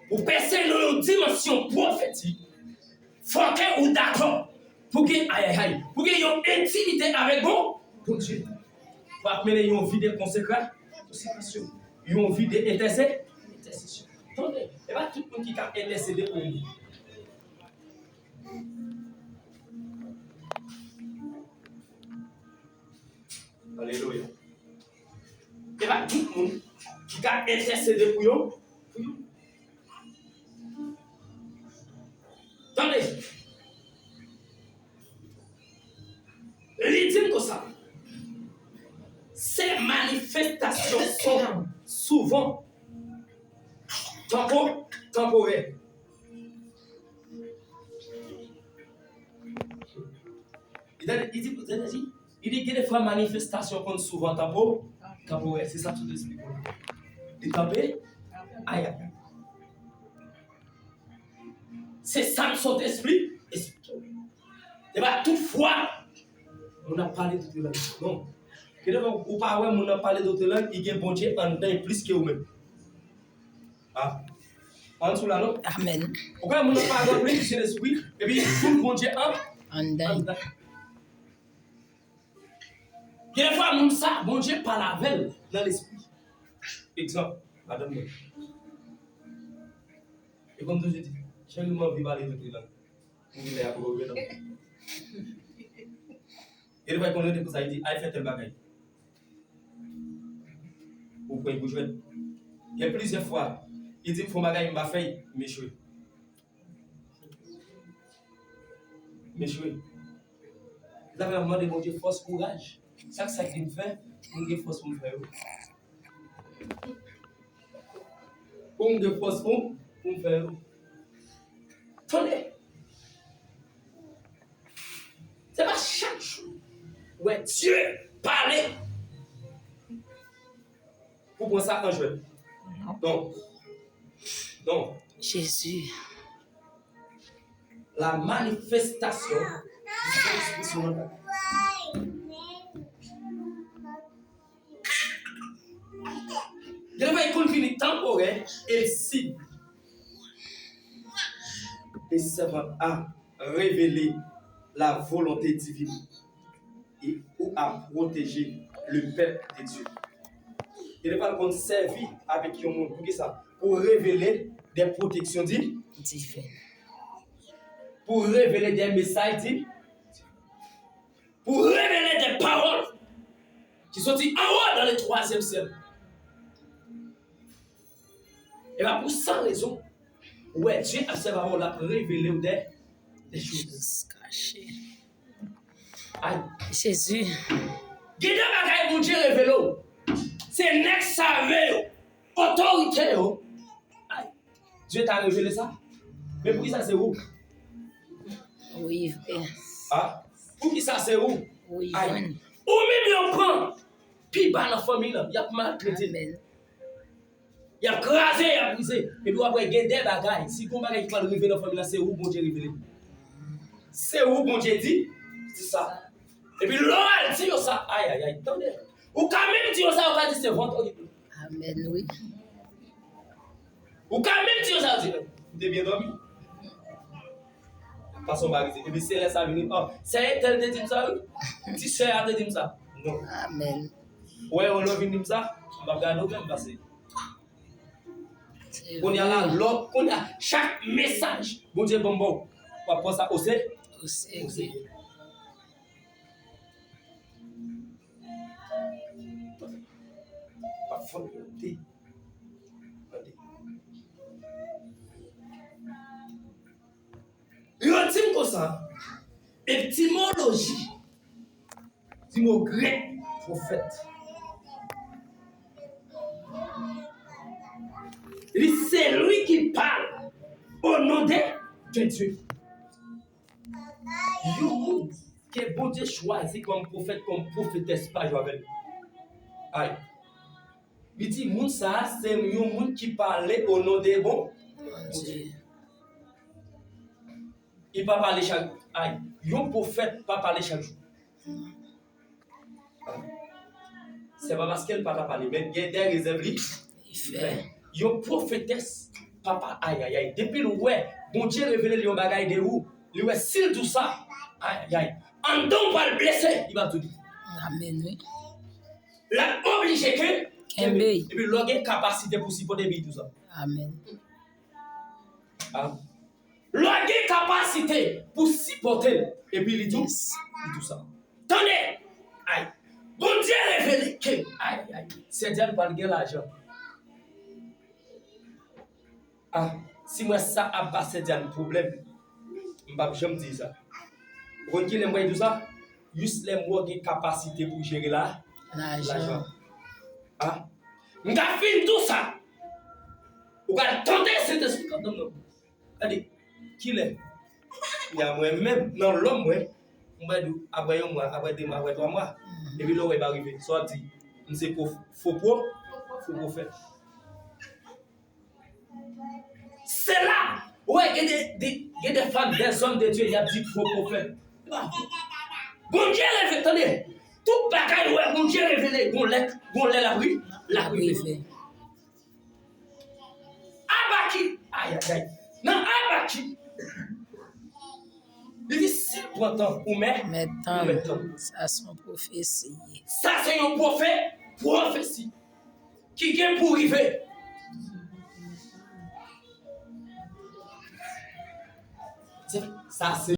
Pour passer dans une dimension prophétique, il faut que vous d'accord pour que pour que une intimité avec vous, pour Dieu. Pour amener une vie de consécration, une vie d'intercession. Attendez, il n'y a pas tout le monde qui a intercédé pour nous. Alléluia. Il n'y a pas tout le monde qui a intercédé pour vous. Attendez. Il dit comme ça. Ces manifestations sont souvent temporaires. Il dit que des fois manifestations sont souvent temporaires. C'est ça tout explique. Il tapé. Aïe aïe. C'est ça le Saint-Esprit. Et bien, toutefois, on a parlé d'autres langues. Non. Ou pas, on a parlé d'autres langues, il y a un bon Dieu en dedans plus que vous-même. Ah. En dessous là, non? Amen. Pourquoi on a parlé plus de l'esprit, et puis tout le bon Dieu en dedans. Il y a des fois, on ça, bon Dieu parle avec elle dans l'esprit. Exemple, madame. Et comme je dis, j'ai eu envie de parler d'autres langues. Il est à trouver là. Il va connaître que ça dit, il fait tel bagage. Ou quoi il jouer. Il y a plusieurs fois, il dit qu'il faut bagage, il m'a fait, mais jouer. Mais jouer. Il a vraiment demandé force, courage. Ça que ça qu'il fait, il a force pour me faire. Pour me force pour me faire. Attendez. C'est pas chaque jour où Dieu parlait pour prendre ça en jeu. Donc, Jésus. La manifestation du Saint-Esprit sur notre vie. Il va être continue temporaire et cible. Et ça va à révéler la volonté divine et ou à protéger le peuple de Dieu. Il ne va pas servir avec un monde pour ça, pour révéler des protections divines, pour révéler des messages divins, pour révéler des paroles qui sont dites en haut dans le 3e ciel. Et bien pour ça raison, ouais, Dieu a cette parole là pour révéler des choses cachées. Aïe. Jésus. Guidez ma pour Dieu révélé. C'est next savez autorité. Aïe. Dieu t'a révélé ça. Mais pour qui ça c'est où? Oui. Ah, pour qui ça c'est où? Oui. Aïe. Ou même on prend. Puis dans la famille là, il y a maltraité. Il y a crasé, il y a brisé. Et puis après, il y a des bagailles. Si vous avez pas révéler dans la famille, c'est où bon Dieu révélé. C'est où bon Dieu dit, c'est ça. Et puis l'autre dit ça. Aïe, aïe, aïe. Attendez. Ou quand même dire ça, on va dire c'est ventre. Amen, oui. Ou quand même dire ça, vous êtes bien dormi. Pas son bagage. Et puis c'est ça venir. Oh, c'est tel de dire ça, oui. Si c'est à te dire ça. Non. Amen. Ouais, on va venir ça. On va regarder aucun passé. On y a là, l'autre, on a chaque message. Bon Dieu, bon. On va prendre ça au sérieux. Pas volonté. Il y a un petit comme ça. Étymologie. Du mot grec, prophète. C'est lui qui parle au nom de Dieu. You que bon Dieu choisit comme prophète, comme prophétesse, pas Joël. Aïe. Il dit, moun ça, c'est un monde qui parlait au nom de bon Dieu. Il ne va pas parler chaque jour. Aïe. Un prophète ne va pas parler chaque jour. C'est pas parce qu'elle ne va pas parler, mais il y a des réserves. Fait. Yon prophétesse, papa, aïe, aïe, aïe. Depuis le ouais, bon Dieu révélé les bagailles de où, le ouais, s'il tout ça, aïe, aïe, aïe. En don pas le blesser, il va tout dire. Amen, oui. La obligé que, Kembe. et puis l'organe capacité pour supporter tout ça. Amen. Ah. L'organe capacité pour supporter, et puis il dit Yes. tout ça. Tenez, aïe. Bon Dieu révélé que, aïe, aïe, c'est Dieu qui parle de l'argent. Ah, si moi ça a passé un problème, je ne vais jamais dire ça. Quand il aime tout ça, juste les mots qui capacité pour gérer l'argent. Ah, je vais faire tout ça. Vous allez tenter cet esprit quand même. Allez, qui est? Il y a moi-même, non, l'homme, moi, je vais dire, après 1 mois, après 2 mois, après 3 mois, et puis l'homme va arriver. Soit dit, je sais qu'il faut pour faire. C'est là où il y a des femmes, des hommes de Dieu, il y a dit pour faire. Bon Dieu révélé, attendez, tout bagaille où bon Dieu révélé, bon lait la rue, Fait. Abaki, aïe aïe aïe, non Abaki, il dit si pourtant, ou mais, Maintenant, ça sont prophéties. ça c'est un prophétie, qui vient pour arriver. Ça c'est